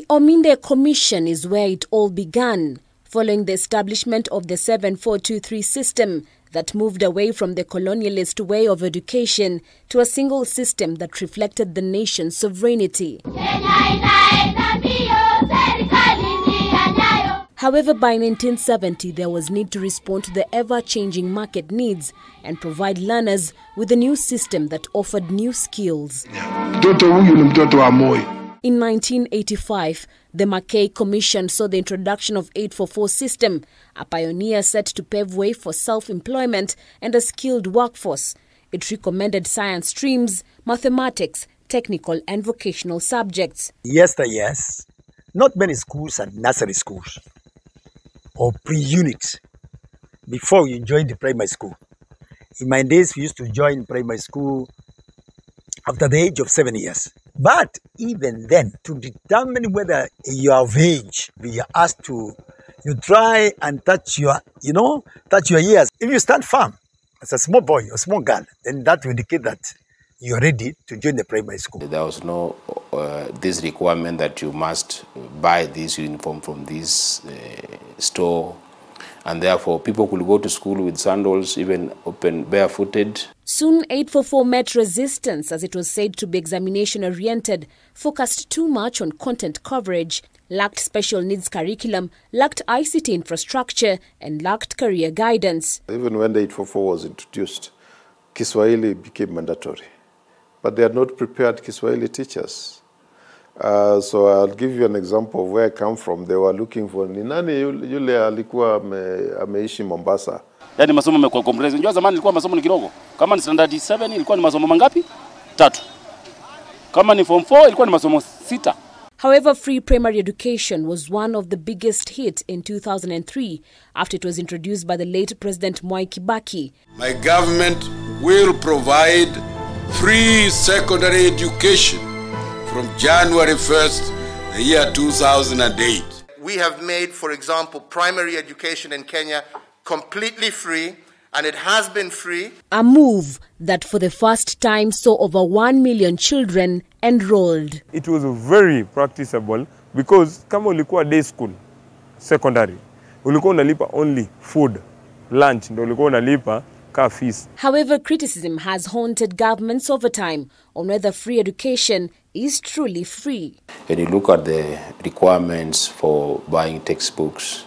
The Ominde Commission is where it all began, following the establishment of the 7423 system that moved away from the colonialist way of education to a single system that reflected the nation's sovereignty. However, by 1970, there was need to respond to the ever-changing market needs and provide learners with a new system that offered new skills. In 1985, the Mackay Commission saw the introduction of 844 system, a pioneer set to pave way for self-employment and a skilled workforce. It recommended science streams, mathematics, technical and vocational subjects. Yes, not many schools are nursery schools or pre-units before you join the primary school. In my days, we used to join primary school after the age of 7 years. But even then, to determine whether you are of age, we are asked to, you try and touch your ears. If you stand firm as a small boy or small girl, then that will indicate that you're ready to join the primary school. There was no this requirement that you must buy this uniform from this store, and therefore people could go to school with sandals, even open barefooted. Soon 844 met resistance as it was said to be examination-oriented, focused too much on content coverage, lacked special needs curriculum, lacked ICT infrastructure, and lacked career guidance. Even when the 844 was introduced, Kiswahili became mandatory, but they had not prepared Kiswahili teachers. So I'll give you an example of where I come from. They were looking for ni nani yule alikuwa ameishi Mombasa. Yaani masomo yamekuwa compressed. Unajua zamani ilikuwa masomo ni kidogo. Kama ni standard 7 ilikuwa ni masomo mangapi? 3. Kama ni form 4 ilikuwa ni masomo 6. However, free primary education was one of the biggest hits in 2003 after it was introduced by the late President Mwai Kibaki. My government will provide free secondary education from January 1st, the year 2008. We have made, for example, primary education in Kenya completely free, and it has been free. A move that for the first time saw over 1 million children enrolled. It was very practicable because kama ulikuwa day school, secondary, ulikuwa unalipa only food, lunch, ndio ulikuwa unalipa car fees. However, criticism has haunted governments over time on whether free education is truly free. When you look at the requirements for buying textbooks,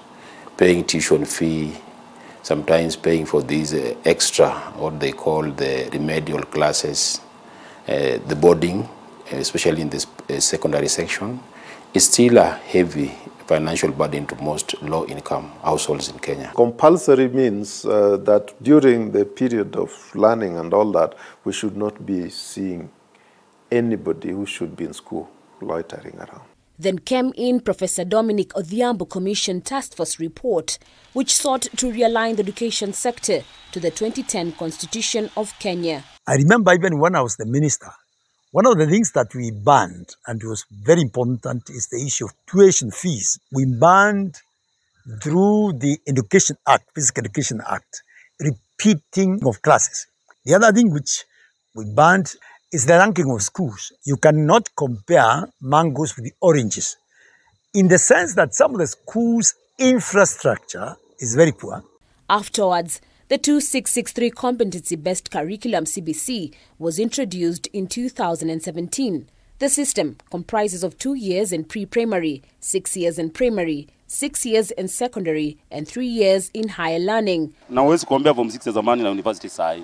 paying tuition fee, sometimes paying for these extra, what they call the remedial classes, the boarding, especially in this secondary section, is still a heavy financial burden to most low-income households in Kenya. Compulsory means that during the period of learning and all that, we should not be seeing anybody who should be in school loitering around. Then came in Professor Dominic Odhiambo Commission Task Force report, which sought to realign the education sector to the 2010 Constitution of Kenya. I remember even when I was the minister, one of the things that we banned, and it was very important, is the issue of tuition fees. We banned through the Education Act, Physical Education Act, repeating of classes. The other thing which we banned is the ranking of schools. You cannot compare mangoes with the oranges, in the sense that some of the schools' infrastructure is very poor. Afterwards, the 2663 competency-based curriculum CBC was introduced in 2017. The system comprises of 2 years in pre-primary, 6 years in primary, 6 years in secondary, and 3 years in higher learning. Na huwezi kuombea form 6 zamani na university sai.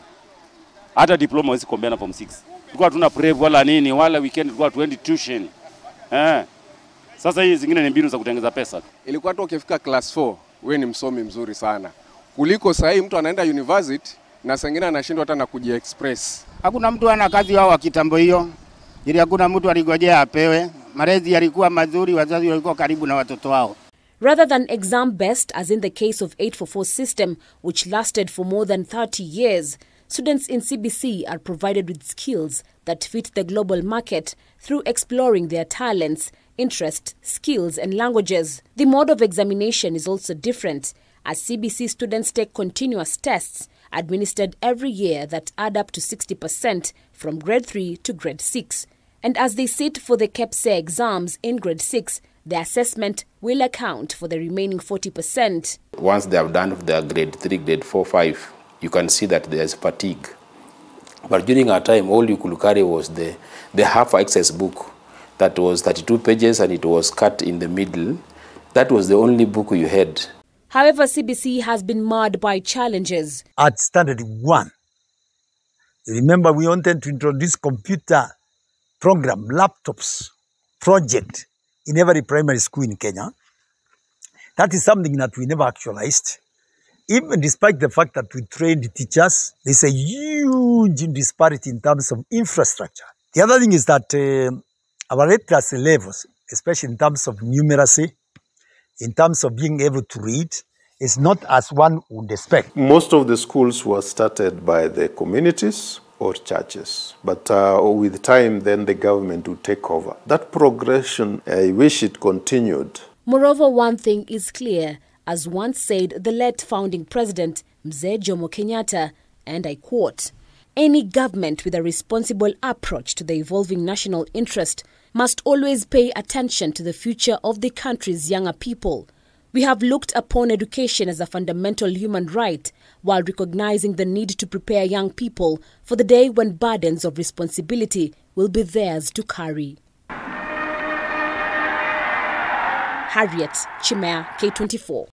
Hata diploma huwezi kuombea na form 6. Tulikuwa tuna prep wala nini, wala weekend tulikuwa tuendi tuition. Sasa hii zingine ni mbinu za kutengeza pesa. Ilikuwa tu ukifika class 4, wewe ni msomi mzuri sana. Kuliko sasa mtu anaenda university na sengine anashindwa hata na kujiexpress. Hakuna mtu ana kazi wao wa kitambo hiyo. Ili hakuna mtu aligojea apewe. Malezi yalikuwa mazuri, wazazi walikuwa karibu na watoto wao. Rather than exam-based, as in the case of 844 system, which lasted for more than 30 years, students in CBC are provided with skills that fit the global market through exploring their talents, interests, skills, and languages. The mode of examination is also different, as CBC students take continuous tests administered every year that add up to 60% from grade 3 to grade 6. And as they sit for the KEPSE exams in grade 6, The assessment will account for the remaining 40%. Once they have done their grade 3, grade 4, 5, you can see that there's fatigue. But during our time, all you could carry was the half access book that was 32 pages and it was cut in the middle. That was the only book you had. However, CBC has been marred by challenges. At standard 1, remember we wanted to introduce computer program, laptops, project in every primary school in Kenya. That is something that we never actualized. Even despite the fact that we trained teachers, there's a huge disparity in terms of infrastructure. The other thing is that our literacy levels, especially in terms of numeracy, in terms of being able to read, is not as one would expect. Most of the schools were started by the communities or churches, but with time then the government would take over. That progression, I wish it continued. Moreover, one thing is clear, as once said the late founding president, Mzee Jomo Kenyatta, and I quote, "Any government with a responsible approach to the evolving national interest must always pay attention to the future of the country's younger people. We have looked upon education as a fundamental human right while recognizing the need to prepare young people for the day when burdens of responsibility will be theirs to carry." Harriet Chimea, K24.